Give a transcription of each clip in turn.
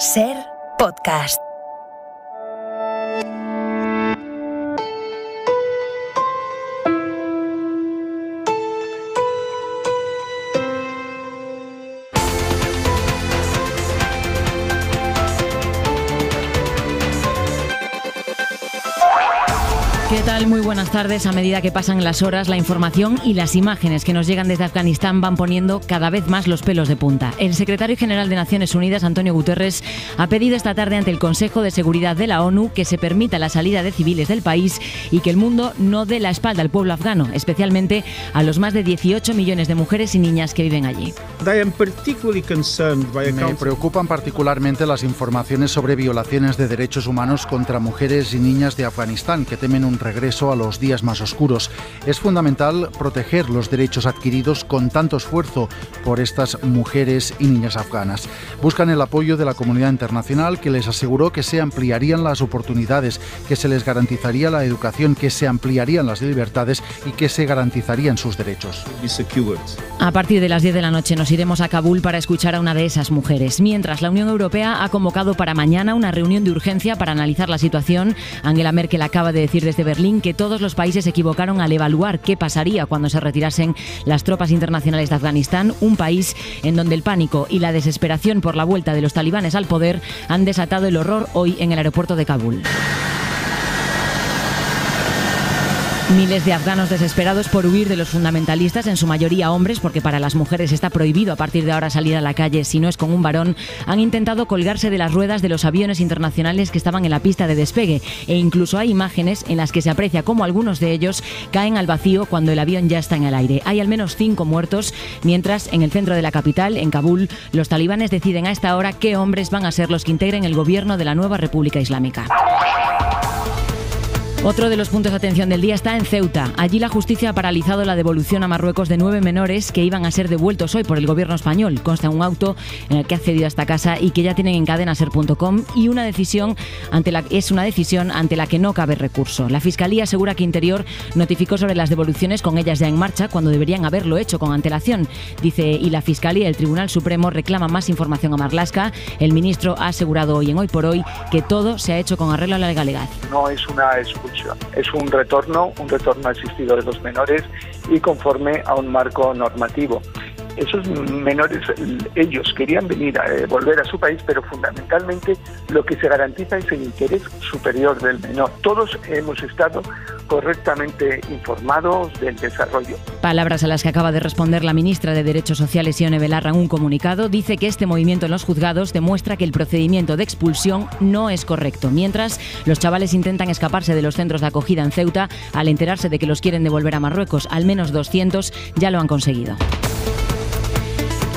SER Podcast. ¿Qué tal? Muy buenas tardes. A medida que pasan las horas, la información y las imágenes que nos llegan desde Afganistán van poniendo cada vez más los pelos de punta. El secretario general de Naciones Unidas, Antonio Guterres, ha pedido esta tarde ante el Consejo de Seguridad de la ONU que se permita la salida de civiles del país y que el mundo no dé la espalda al pueblo afgano, especialmente a los más de 18 millones de mujeres y niñas que viven allí. Me preocupan particularmente las informaciones sobre violaciones de derechos humanos contra mujeres y niñas de Afganistán, que temen un regreso a los días más oscuros. Es fundamental proteger los derechos adquiridos con tanto esfuerzo por estas mujeres y niñas afganas. Buscan el apoyo de la comunidad internacional, que les aseguró que se ampliarían las oportunidades, que se les garantizaría la educación, que se ampliarían las libertades y que se garantizarían sus derechos. A partir de las 10 de la noche nos iremos a Kabul para escuchar a una de esas mujeres. Mientras, la Unión Europea ha convocado para mañana una reunión de urgencia para analizar la situación. Angela Merkel acaba de decir desde Berlín que todos los países se equivocaron al evaluar qué pasaría cuando se retirasen las tropas internacionales de Afganistán, un país en donde el pánico y la desesperación por la vuelta de los talibanes al poder han desatado el horror hoy en el aeropuerto de Kabul. Miles de afganos desesperados por huir de los fundamentalistas, en su mayoría hombres, porque para las mujeres está prohibido a partir de ahora salir a la calle si no es con un varón, han intentado colgarse de las ruedas de los aviones internacionales que estaban en la pista de despegue, e incluso hay imágenes en las que se aprecia cómo algunos de ellos caen al vacío cuando el avión ya está en el aire. Hay al menos 5 muertos, mientras en el centro de la capital, en Kabul, los talibanes deciden a esta hora qué hombres van a ser los que integren el gobierno de la nueva República Islámica. Otro de los puntos de atención del día está en Ceuta. Allí la justicia ha paralizado la devolución a Marruecos de 9 menores que iban a ser devueltos hoy por el gobierno español. Consta un auto en el que ha accedido a esta casa y que ya tienen en cadenaser.com, y es una decisión ante la que no cabe recurso. La Fiscalía asegura que Interior notificó sobre las devoluciones con ellas ya en marcha cuando deberían haberlo hecho con antelación. Dice, y la Fiscalía y el Tribunal Supremo reclama más información a Marlaska. El ministro ha asegurado hoy en Hoy por Hoy que todo se ha hecho con arreglo a la legalidad. No es una es un retorno asistido de los menores y conforme a un marco normativo. Esos menores, ellos querían volver a su país, pero fundamentalmente lo que se garantiza es el interés superior del menor. Todos hemos estado correctamente informados del desarrollo. Palabras a las que acaba de responder la ministra de Derechos Sociales, Ione Belarra, en un comunicado. Dice que este movimiento en los juzgados demuestra que el procedimiento de expulsión no es correcto. Mientras, los chavales intentan escaparse de los centros de acogida en Ceuta al enterarse de que los quieren devolver a Marruecos. Al menos 200 ya lo han conseguido.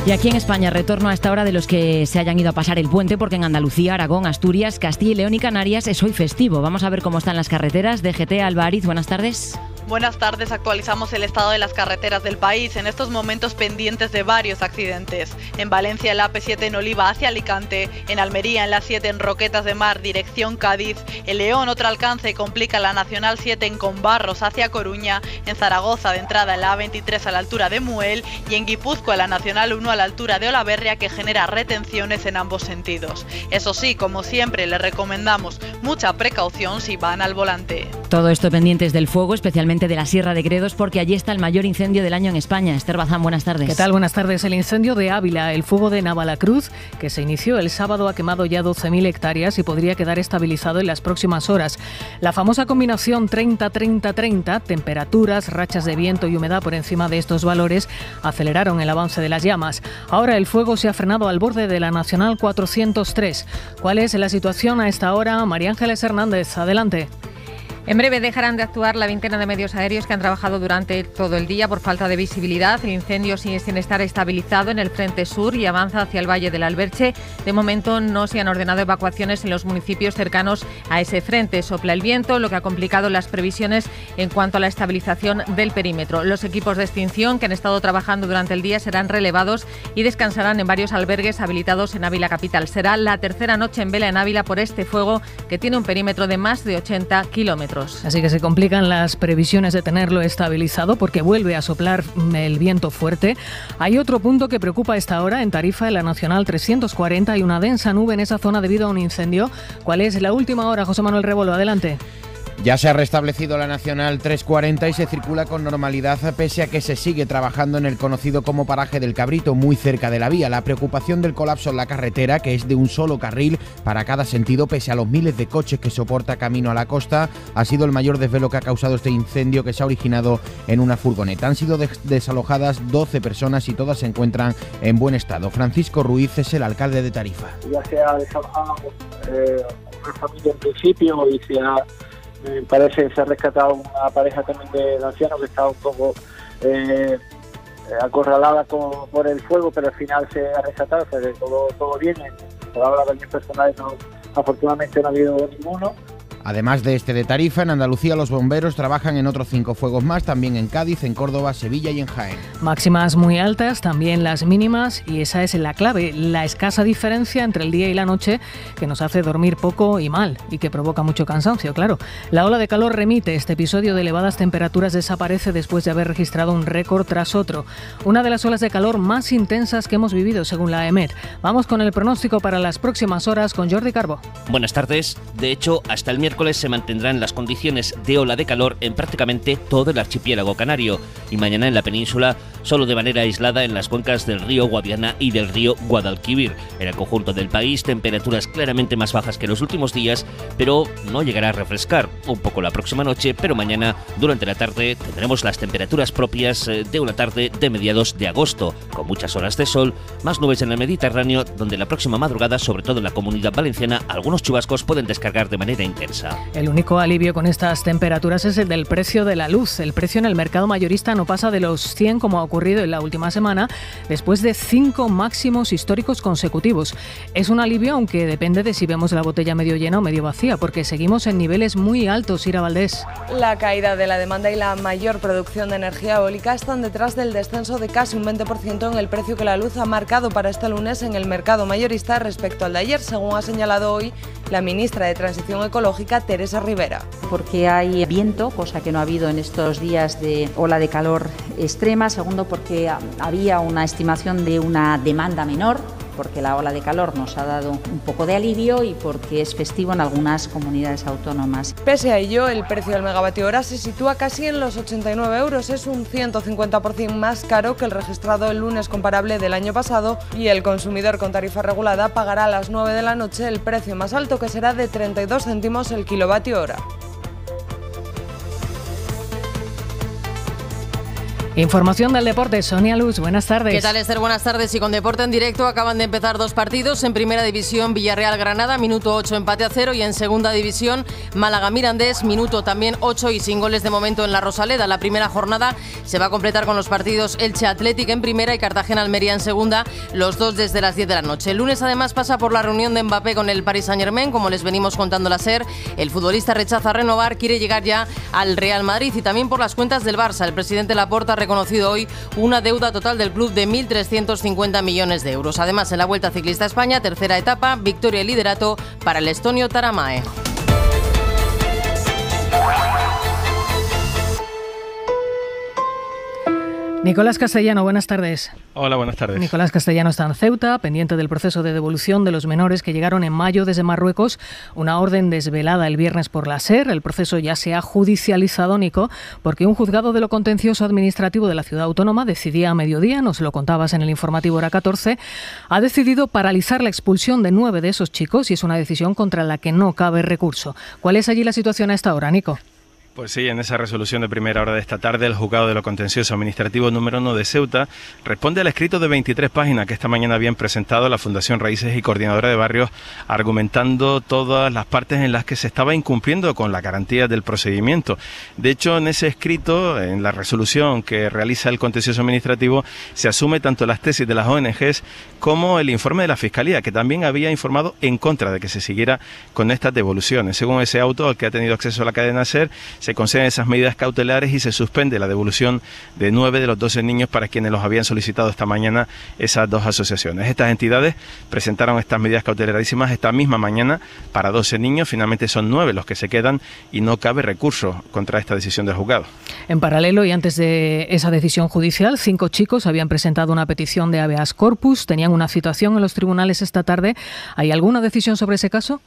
Y aquí en España, retorno a esta hora de los que se hayan ido a pasar el puente, porque en Andalucía, Aragón, Asturias, Castilla y León y Canarias es hoy festivo. Vamos a ver cómo están las carreteras. DGT, Alba Ariz, buenas tardes. Buenas tardes, actualizamos el estado de las carreteras del país, en estos momentos pendientes de varios accidentes. En Valencia, en la AP7 en Oliva hacia Alicante, en Almería, en la 7 en Roquetas de Mar, dirección Cádiz, en León otro alcance complica la Nacional 7 en Conbarros hacia Coruña, en Zaragoza de entrada en la A23 a la altura de Muel y en Guipúzcoa la Nacional 1 a la altura de Olaverria, que genera retenciones en ambos sentidos. Eso sí, como siempre, les recomendamos mucha precaución si van al volante. Todo esto pendientes del fuego, especialmente de la Sierra de Gredos, porque allí está el mayor incendio del año en España. Esther Bazán, buenas tardes. ¿Qué tal? Buenas tardes. El incendio de Ávila, el fuego de Navalacruz, que se inició el sábado, ha quemado ya 12.000 hectáreas y podría quedar estabilizado en las próximas horas. La famosa combinación 30-30-30, temperaturas, rachas de viento y humedad por encima de estos valores, aceleraron el avance de las llamas. Ahora el fuego se ha frenado al borde de la Nacional 403. ¿Cuál es la situación a esta hora? María Ángeles Hernández, adelante. En breve dejarán de actuar la veintena de medios aéreos que han trabajado durante todo el día por falta de visibilidad. El incendio sigue sin estar estabilizado en el frente sur y avanza hacia el Valle del Alberche. De momento no se han ordenado evacuaciones en los municipios cercanos a ese frente. Sopla el viento, lo que ha complicado las previsiones en cuanto a la estabilización del perímetro. Los equipos de extinción que han estado trabajando durante el día serán relevados y descansarán en varios albergues habilitados en Ávila capital. Será la tercera noche en vela en Ávila por este fuego, que tiene un perímetro de más de 80 kilómetros. kilómetros. Así que se complican las previsiones de tenerlo estabilizado porque vuelve a soplar el viento fuerte. Hay otro punto que preocupa a esta hora. En Tarifa, en la Nacional 340, hay una densa nube en esa zona debido a un incendio. ¿Cuál es la última hora, José Manuel Rebolo? Adelante. Ya se ha restablecido la Nacional 340 y se circula con normalidad pese a que se sigue trabajando en el conocido como paraje del Cabrito, muy cerca de la vía. La preocupación del colapso en la carretera, que es de un solo carril para cada sentido, pese a los miles de coches que soporta camino a la costa, ha sido el mayor desvelo que ha causado este incendio, que se ha originado en una furgoneta. Han sido desalojadas 12 personas y todas se encuentran en buen estado. Francisco Ruiz es el alcalde de Tarifa. Ya se ha desalojado una familia en principio y parece que se ha rescatado una pareja también de ancianos que estaba un poco acorralada por el fuego, pero al final se ha rescatado, todo bien. Por ahora daños personales afortunadamente no ha habido ninguno. Además de este de Tarifa, en Andalucía los bomberos trabajan en otros 5 fuegos más, también en Cádiz, en Córdoba, Sevilla y en Jaén. Máximas muy altas, también las mínimas, y esa es la clave, la escasa diferencia entre el día y la noche que nos hace dormir poco y mal y que provoca mucho cansancio, claro. La ola de calor remite, este episodio de elevadas temperaturas desaparece después de haber registrado un récord tras otro. Una de las olas de calor más intensas que hemos vivido, según la EMET. Vamos con el pronóstico para las próximas horas con Jordi Carbo. Buenas tardes. De hecho, hasta el miércoles se mantendrán las condiciones de ola de calor en prácticamente todo el archipiélago canario y mañana en la península solo de manera aislada en las cuencas del río Guadiana y del río Guadalquivir. En el conjunto del país temperaturas claramente más bajas que los últimos días, pero no llegará a refrescar un poco la próxima noche, pero mañana durante la tarde tendremos las temperaturas propias de una tarde de mediados de agosto, con muchas horas de sol, más nubes en el Mediterráneo, donde la próxima madrugada, sobre todo en la Comunidad Valenciana, algunos chubascos pueden descargar de manera intensa. El único alivio con estas temperaturas es el del precio de la luz. El precio en el mercado mayorista no pasa de los 100 como ha ocurrido en la última semana, después de 5 máximos históricos consecutivos. Es un alivio, aunque depende de si vemos la botella medio llena o medio vacía, porque seguimos en niveles muy altos, Ira Valdés. La caída de la demanda y la mayor producción de energía eólica están detrás del descenso de casi un 20% en el precio que la luz ha marcado para este lunes en el mercado mayorista respecto al de ayer, según ha señalado hoy la ministra de Transición Ecológica, Teresa Rivera. Porque hay viento, cosa que no ha habido en estos días de ola de calor extrema. Segundo, porque había una estimación de una demanda menor, porque la ola de calor nos ha dado un poco de alivio y porque es festivo en algunas comunidades autónomas. Pese a ello, el precio del megavatio hora se sitúa casi en los 89 euros. Es un 150% más caro que el registrado el lunes comparable del año pasado y el consumidor con tarifa regulada pagará a las 9 de la noche el precio más alto, que será de 32 céntimos el kilovatio hora. Información del deporte, Sonia Luz, buenas tardes. ¿Qué tal, Esther? Buenas tardes. Y con deporte en directo acaban de empezar 2 partidos. En primera división, Villarreal-Granada, minuto 8, empate a 0. Y en segunda división, Málaga-Mirandés, minuto también 8 y sin goles de momento en la Rosaleda. La primera jornada se va a completar con los partidos Elche-Athletic en primera y Cartagena-Almería en segunda, los dos desde las 10 de la noche. El lunes además pasa por la reunión de Mbappé con el Paris Saint-Germain, como les venimos contando la SER. El futbolista rechaza renovar, quiere llegar ya al Real Madrid, y también por las cuentas del Barça. El presidente Laporta ha reconocido hoy una deuda total del club de 1.350 millones de euros. Además, en la Vuelta Ciclista a España, tercera etapa, victoria y liderato para el estonio Taramae. Nicolás Castellano, buenas tardes. Hola, buenas tardes. Nicolás Castellano está en Ceuta, pendiente del proceso de devolución de los menores que llegaron en mayo desde Marruecos. Una orden desvelada el viernes por la SER. El proceso ya se ha judicializado, Nico, porque un juzgado de lo contencioso administrativo de la ciudad autónoma decidía a mediodía, nos lo contabas en el informativo Hora 14, ha decidido paralizar la expulsión de 9 de esos chicos y es una decisión contra la que no cabe recurso. ¿Cuál es allí la situación a esta hora, Nico? Pues sí, en esa resolución de primera hora de esta tarde, el Juzgado de lo Contencioso Administrativo número 1 de Ceuta responde al escrito de 23 páginas que esta mañana habían presentado la Fundación Raíces y Coordinadora de Barrios, argumentando todas las partes en las que se estaba incumpliendo con la garantía del procedimiento. De hecho, en ese escrito, en la resolución que realiza el Contencioso Administrativo, se asume tanto las tesis de las ONGs como el informe de la Fiscalía, que también había informado en contra de que se siguiera con estas devoluciones. Según ese auto al que ha tenido acceso a la cadena SER, se conceden esas medidas cautelares y se suspende la devolución de 9 de los 12 niños para quienes los habían solicitado esta mañana esas dos asociaciones. Estas entidades presentaron estas medidas cautelarísimas esta misma mañana para 12 niños, finalmente son 9 los que se quedan y no cabe recurso contra esta decisión del juzgado. En paralelo y antes de esa decisión judicial, 5 chicos habían presentado una petición de habeas corpus, tenían una citación en los tribunales esta tarde. ¿Hay alguna decisión sobre ese caso?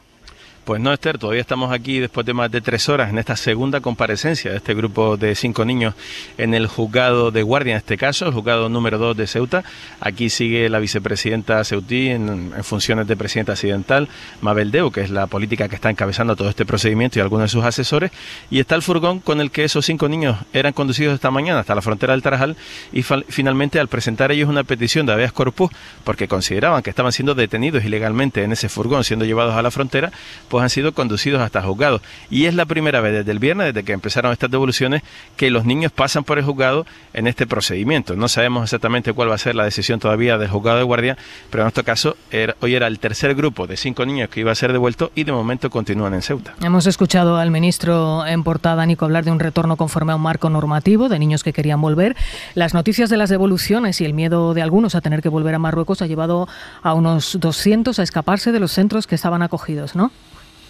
Pues no, Esther, todavía estamos aquí después de más de 3 horas en esta segunda comparecencia de este grupo de 5 niños en el juzgado de guardia, en este caso, el juzgado número 2 de Ceuta. Aquí sigue la vicepresidenta ceutí en funciones de presidenta accidental, Mabel Deu, que es la política que está encabezando todo este procedimiento, y algunos de sus asesores. Y está el furgón con el que esos 5 niños eran conducidos esta mañana hasta la frontera del Tarajal y finalmente al presentar ellos una petición de habeas corpus, porque consideraban que estaban siendo detenidos ilegalmente en ese furgón, siendo llevados a la frontera, pues han sido conducidos hasta el juzgado. Y es la primera vez desde el viernes, desde que empezaron estas devoluciones, que los niños pasan por el juzgado en este procedimiento. No sabemos exactamente cuál va a ser la decisión todavía del juzgado de guardia, pero en nuestro caso hoy era el tercer grupo de 5 niños que iba a ser devuelto y de momento continúan en Ceuta. Hemos escuchado al ministro en portada, Nico, hablar de un retorno conforme a un marco normativo de niños que querían volver. Las noticias de las devoluciones y el miedo de algunos a tener que volver a Marruecos ha llevado a unos 200 a escaparse de los centros que estaban acogidos, ¿no?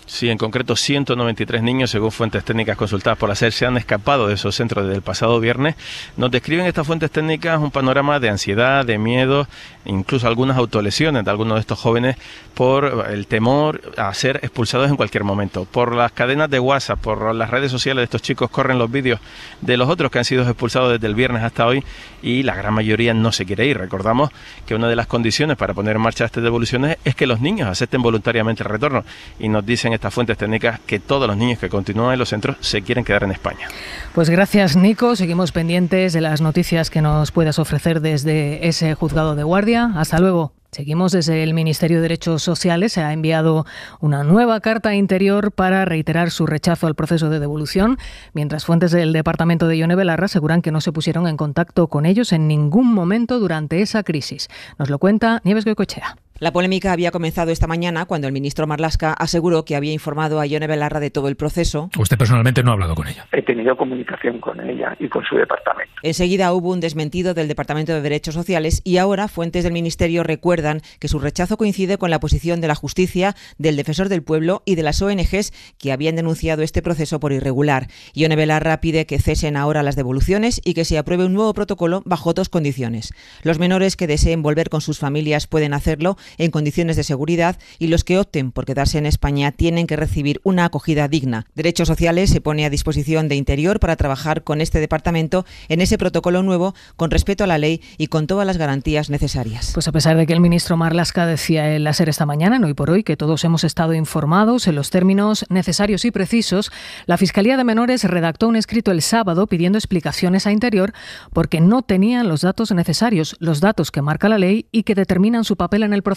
Sí, en concreto 193 niños, según fuentes técnicas consultadas por la SER, se han escapado de esos centros desde el pasado viernes. Nos describen estas fuentes técnicas un panorama de ansiedad, de miedo, incluso algunas autolesiones de algunos de estos jóvenes por el temor a ser expulsados en cualquier momento. Por las cadenas de WhatsApp, por las redes sociales de estos chicos corren los vídeos de los otros que han sido expulsados desde el viernes hasta hoy y la gran mayoría no se quiere ir. Recordamos que una de las condiciones para poner en marcha estas devoluciones es que los niños acepten voluntariamente el retorno y nos dicen estas fuentes técnicas que todos los niños que continúan en los centros se quieren quedar en España. Pues gracias, Nico. Seguimos pendientes de las noticias que nos puedas ofrecer desde ese juzgado de guardia. Hasta luego. Seguimos desde el Ministerio de Derechos Sociales. Se ha enviado una nueva carta interior para reiterar su rechazo al proceso de devolución, mientras fuentes del departamento de Ione Belarra aseguran que no se pusieron en contacto con ellos en ningún momento durante esa crisis. Nos lo cuenta Nieves Goicoechea. La polémica había comenzado esta mañana cuando el ministro Marlaska aseguró que había informado a Ione Belarra de todo el proceso. ¿Usted personalmente no ha hablado con ella? He tenido comunicación con ella y con su departamento. Enseguida hubo un desmentido del Departamento de Derechos Sociales y ahora fuentes del ministerio recuerdan que su rechazo coincide con la posición de la Justicia, del Defensor del Pueblo y de las ONGs que habían denunciado este proceso por irregular. Ione Belarra pide que cesen ahora las devoluciones y que se apruebe un nuevo protocolo bajo 2 condiciones. Los menores que deseen volver con sus familias pueden hacerlo en condiciones de seguridad y los que opten por quedarse en España tienen que recibir una acogida digna. Derechos Sociales se pone a disposición de Interior para trabajar con este departamento en ese protocolo nuevo con respeto a la ley y con todas las garantías necesarias. Pues a pesar de que el ministro Marlaska decía en la SER esta mañana, en Hoy por Hoy, que todos hemos estado informados en los términos necesarios y precisos, la Fiscalía de Menores redactó un escrito el sábado pidiendo explicaciones a Interior porque no tenían los datos necesarios, los datos que marca la ley y que determinan su papel en el proceso.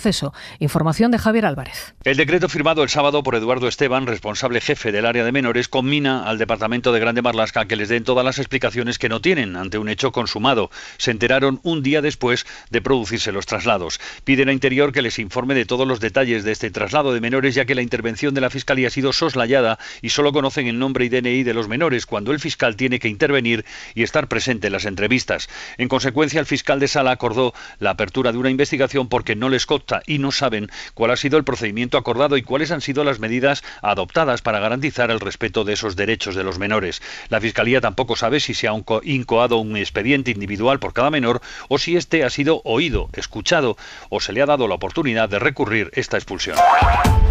Información de Javier Álvarez. El decreto firmado el sábado por Eduardo Esteban, responsable jefe del área de menores, conmina al Departamento de Grande Marlaska que les den todas las explicaciones que no tienen ante un hecho consumado. Se enteraron un día después de producirse los traslados. Piden a Interior que les informe de todos los detalles de este traslado de menores, ya que la intervención de la Fiscalía ha sido soslayada y solo conocen el nombre y DNI de los menores, cuando el fiscal tiene que intervenir y estar presente en las entrevistas. En consecuencia, el fiscal de Sala acordó la apertura de una investigación porque no les consta y no saben cuál ha sido el procedimiento acordado y cuáles han sido las medidas adoptadas para garantizar el respeto de esos derechos de los menores. La Fiscalía tampoco sabe si se ha incoado un expediente individual por cada menor o si este ha sido oído, escuchado o se le ha dado la oportunidad de recurrir esta expulsión.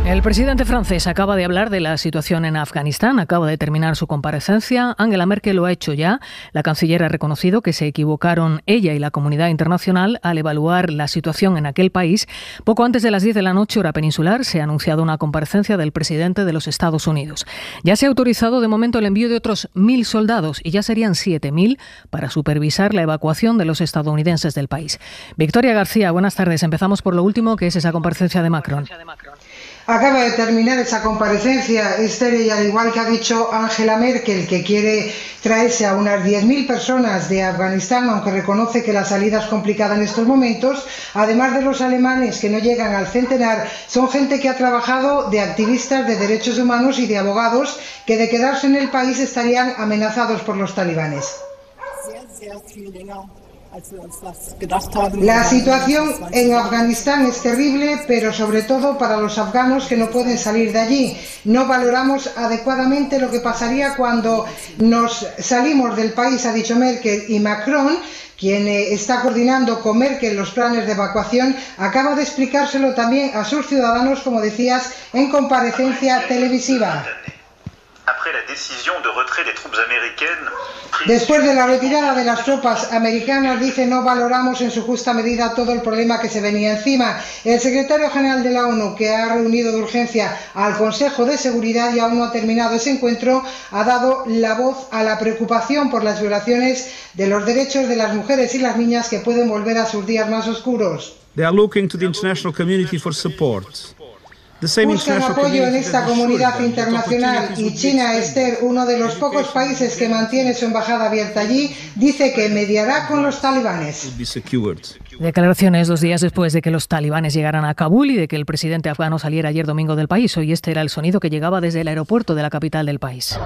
El presidente francés acaba de hablar de la situación en Afganistán, acaba de terminar su comparecencia. Angela Merkel lo ha hecho ya. La canciller ha reconocido que se equivocaron ella y la comunidad internacional al evaluar la situación en aquel país. Poco antes de las 10 de la noche, hora peninsular, se ha anunciado una comparecencia del presidente de los Estados Unidos. Ya se ha autorizado de momento el envío de otros 1.000 soldados y ya serían 7.000 para supervisar la evacuación de los estadounidenses del país. Victoria García, buenas tardes. Empezamos por lo último, que es esa comparecencia de Macron. Acaba de terminar esa comparecencia, Esther, y al igual que ha dicho Angela Merkel, que quiere traerse a unas 10.000 personas de Afganistán, aunque reconoce que la salida es complicada en estos momentos, además de los alemanes que no llegan al centenar, son gente que ha trabajado de activistas de derechos humanos y de abogados que de quedarse en el país estarían amenazados por los talibanes. La situación en Afganistán es terrible, pero sobre todo para los afganos que no pueden salir de allí. No valoramos adecuadamente lo que pasaría cuando nos salimos del país, ha dicho Merkel, y Macron, quien está coordinando con Merkel los planes de evacuación, acaba de explicárselo también a sus ciudadanos, como decías, en comparecencia televisiva. Después de la retirada de las tropas americanas, dice, no valoramos en su justa medida todo el problema que se venía encima. El secretario general de la ONU, que ha reunido de urgencia al Consejo de Seguridad y aún no ha terminado ese encuentro, ha dado la voz a la preocupación por las violaciones de los derechos de las mujeres y las niñas que pueden volver a sus días más oscuros. They are looking to the international community for support. Buscan apoyo en esta comunidad internacional y China, Esther, uno de los pocos países que mantiene su embajada abierta allí, dice que mediará con los talibanes. Declaraciones 2 días después de que los talibanes llegaran a Kabul y de que el presidente afgano saliera ayer domingo del país. Hoy este era el sonido que llegaba desde el aeropuerto de la capital del país.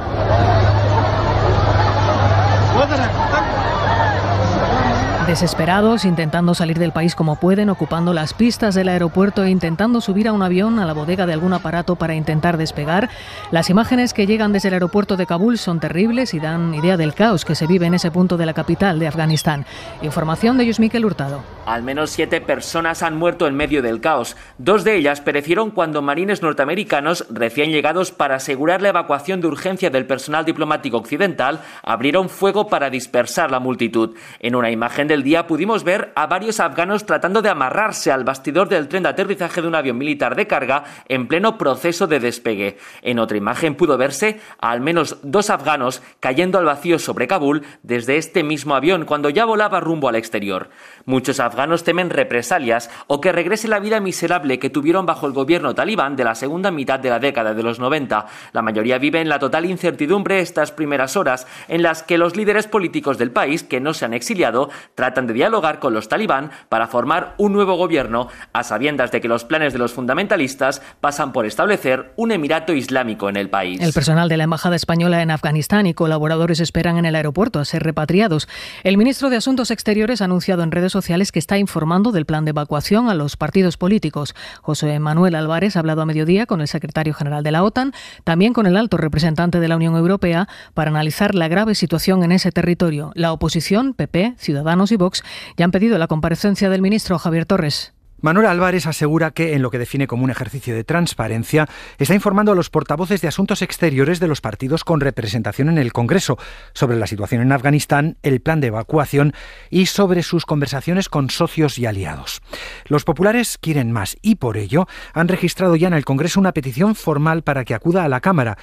Desesperados, intentando salir del país como pueden, ocupando las pistas del aeropuerto e intentando subir a un avión, a la bodega de algún aparato para intentar despegar. Las imágenes que llegan desde el aeropuerto de Kabul son terribles y dan idea del caos que se vive en ese punto de la capital de Afganistán. Información de Yusmikel Hurtado. Al menos 7 personas han muerto en medio del caos. 2 de ellas perecieron cuando marines norteamericanos, recién llegados para asegurar la evacuación de urgencia del personal diplomático occidental, abrieron fuego para dispersar la multitud. En una imagen del día pudimos ver a varios afganos tratando de amarrarse al bastidor del tren de aterrizaje de un avión militar de carga en pleno proceso de despegue. En otra imagen pudo verse a al menos 2 afganos cayendo al vacío sobre Kabul desde este mismo avión cuando ya volaba rumbo al exterior. Muchos afganos temen represalias o que regrese la vida miserable que tuvieron bajo el gobierno talibán de la segunda mitad de la década de los 90. La mayoría vive en la total incertidumbre estas primeras horas en las que los líderes políticos del país que no se han exiliado tratan de dialogar con los talibán para formar un nuevo gobierno, a sabiendas de que los planes de los fundamentalistas pasan por establecer un emirato islámico en el país. El personal de la Embajada Española en Afganistán y colaboradores esperan en el aeropuerto a ser repatriados. El ministro de Asuntos Exteriores ha anunciado en redes sociales que está informando del plan de evacuación a los partidos políticos. José Manuel Álvarez ha hablado a mediodía con el secretario general de la OTAN, también con el alto representante de la Unión Europea, para analizar la grave situación en ese territorio. La oposición, PP, Ciudadanos y Vox, ya han pedido la comparecencia del ministro Javier Torres. Manuel Álvarez asegura que, en lo que define como un ejercicio de transparencia, está informando a los portavoces de Asuntos Exteriores de los partidos con representación en el Congreso sobre la situación en Afganistán, el plan de evacuación y sobre sus conversaciones con socios y aliados. Los populares quieren más y, por ello, han registrado ya en el Congreso una petición formal para que acuda a la Cámara.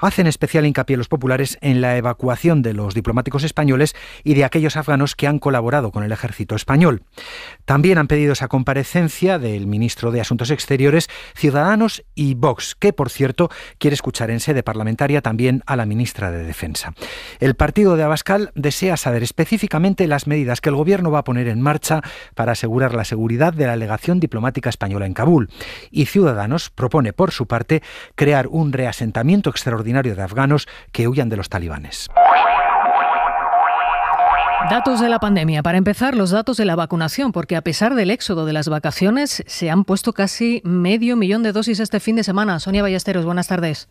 Hacen especial hincapié los populares en la evacuación de los diplomáticos españoles y de aquellos afganos que han colaborado con el ejército español. También han pedido esa comparecencia del ministro de Asuntos Exteriores, Ciudadanos y Vox, que, por cierto, quiere escuchar en sede parlamentaria también a la ministra de Defensa. El partido de Abascal desea saber específicamente las medidas que el gobierno va a poner en marcha para asegurar la seguridad de la legación diplomática española en Kabul. Y Ciudadanos propone, por su parte, crear un reasentamiento extraordinario de afganos que huyan de los talibanes. Datos de la pandemia. Para empezar, los datos de la vacunación, porque a pesar del éxodo de las vacaciones, se han puesto casi 500.000 de dosis este fin de semana. Sonia Ballesteros, buenas tardes.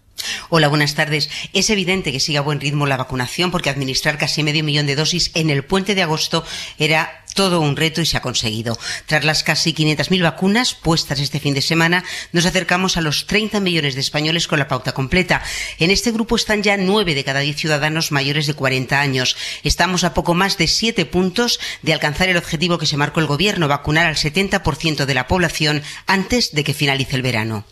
Hola, buenas tardes. Es evidente que sigue a buen ritmo la vacunación porque administrar casi 500.000 de dosis en el puente de agosto era todo un reto y se ha conseguido. Tras las casi 500.000 vacunas puestas este fin de semana, nos acercamos a los 30 millones de españoles con la pauta completa. En este grupo están ya 9 de cada 10 ciudadanos mayores de 40 años. Estamos a poco más de 7 puntos de alcanzar el objetivo que se marcó el Gobierno, vacunar al 70% de la población antes de que finalice el verano.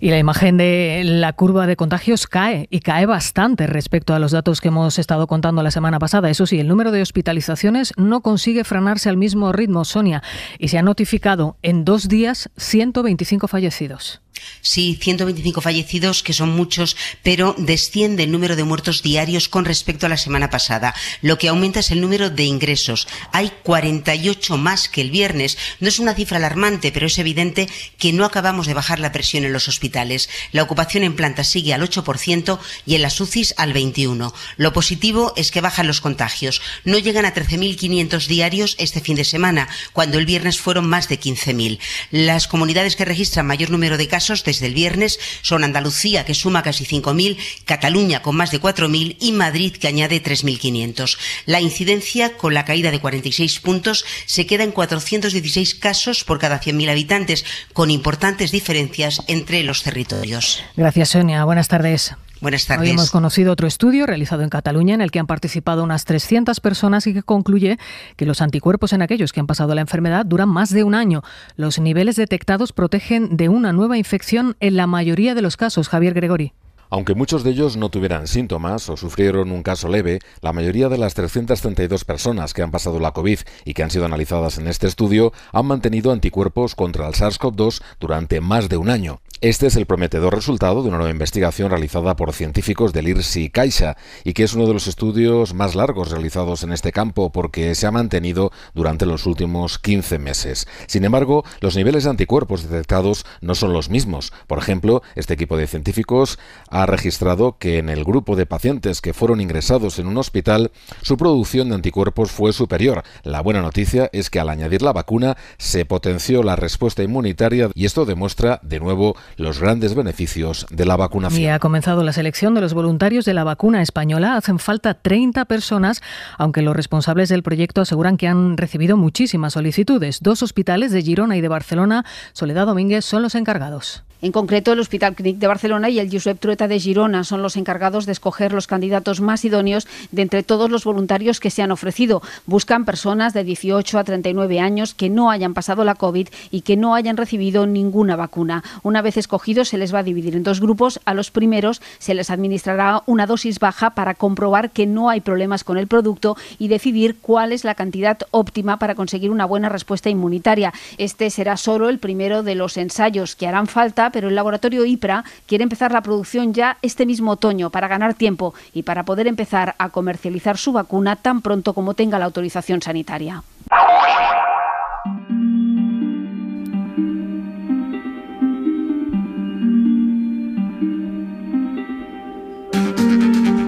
Y la imagen de la curva de contagios cae, y cae bastante respecto a los datos que hemos estado contando la semana pasada. Eso sí, el número de hospitalizaciones no consigue frenarse al mismo ritmo, Sonia, y se han notificado en 2 días 125 fallecidos. Sí, 125 fallecidos, que son muchos, pero desciende el número de muertos diarios con respecto a la semana pasada. Lo que aumenta es el número de ingresos. Hay 48 más que el viernes. No es una cifra alarmante, pero es evidente que no acabamos de bajar la presión en los hospitales. La ocupación en planta sigue al 8% y en las UCIs al 21%. Lo positivo es que bajan los contagios. No llegan a 13.500 diarios este fin de semana, cuando el viernes fueron más de 15.000. Las comunidades que registran mayor número de casos desde el viernes son Andalucía, que suma casi 5.000, Cataluña con más de 4.000 y Madrid, que añade 3.500. La incidencia, con la caída de 46 puntos, se queda en 416 casos por cada 100.000 habitantes, con importantes diferencias entre los territorios. Gracias, Sonia. Buenas tardes. Buenas tardes. Hoy hemos conocido otro estudio realizado en Cataluña en el que han participado unas 300 personas y que concluye que los anticuerpos en aquellos que han pasado la enfermedad duran más de un año. Los niveles detectados protegen de una nueva infección en la mayoría de los casos. Javier Gregori. Aunque muchos de ellos no tuvieran síntomas o sufrieron un caso leve, la mayoría de las 332 personas que han pasado la COVID y que han sido analizadas en este estudio han mantenido anticuerpos contra el SARS-CoV-2 durante más de un año. Este es el prometedor resultado de una nueva investigación realizada por científicos del IRSI Caixa y que es uno de los estudios más largos realizados en este campo porque se ha mantenido durante los últimos 15 meses. Sin embargo, los niveles de anticuerpos detectados no son los mismos. Por ejemplo, este equipo de científicos ha registrado que en el grupo de pacientes que fueron ingresados en un hospital, su producción de anticuerpos fue superior. La buena noticia es que al añadir la vacuna se potenció la respuesta inmunitaria y esto demuestra de nuevo los grandes beneficios de la vacunación. Y ha comenzado la selección de los voluntarios de la vacuna española. Hacen falta 30 personas, aunque los responsables del proyecto aseguran que han recibido muchísimas solicitudes. 2 hospitales de Girona y de Barcelona, Soledad Domínguez, son los encargados. En concreto, el Hospital Clínic de Barcelona y el Josep Trueta de Girona son los encargados de escoger los candidatos más idóneos de entre todos los voluntarios que se han ofrecido. Buscan personas de 18 a 39 años que no hayan pasado la COVID y que no hayan recibido ninguna vacuna. Una vez escogidos, se les va a dividir en 2 grupos. A los primeros se les administrará una dosis baja para comprobar que no hay problemas con el producto y decidir cuál es la cantidad óptima para conseguir una buena respuesta inmunitaria. Este será solo el primero de los ensayos que harán falta, pero el laboratorio IPRA quiere empezar la producción ya este mismo otoño para ganar tiempo y para poder empezar a comercializar su vacuna tan pronto como tenga la autorización sanitaria.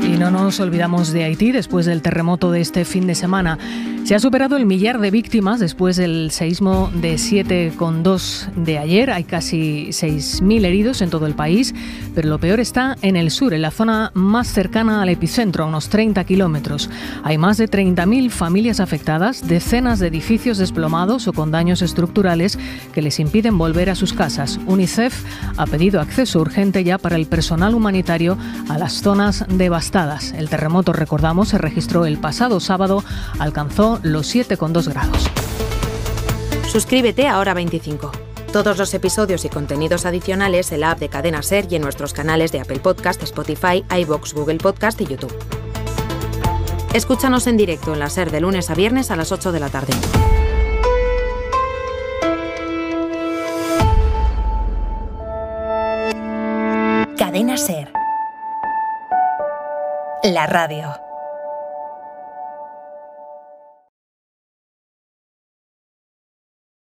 Y no nos olvidamos de Haití después del terremoto de este fin de semana. Se ha superado el 1.000.000 de víctimas después del seísmo de 7,2 de ayer. Hay casi 6.000 heridos en todo el país, pero lo peor está en el sur, en la zona más cercana al epicentro, a unos 30 kilómetros. Hay más de 30.000 familias afectadas, decenas de edificios desplomados o con daños estructurales que les impiden volver a sus casas. UNICEF ha pedido acceso urgente ya para el personal humanitario a las zonas devastadas. El terremoto, recordamos, se registró el pasado sábado, alcanzó los 7,2 grados. Suscríbete a Hora 25. Todos los episodios y contenidos adicionales en la app de Cadena SER y en nuestros canales de Apple Podcast, Spotify, iVoox, Google Podcast y YouTube. Escúchanos en directo en la SER de lunes a viernes a las 8 de la tarde. Cadena SER. La radio.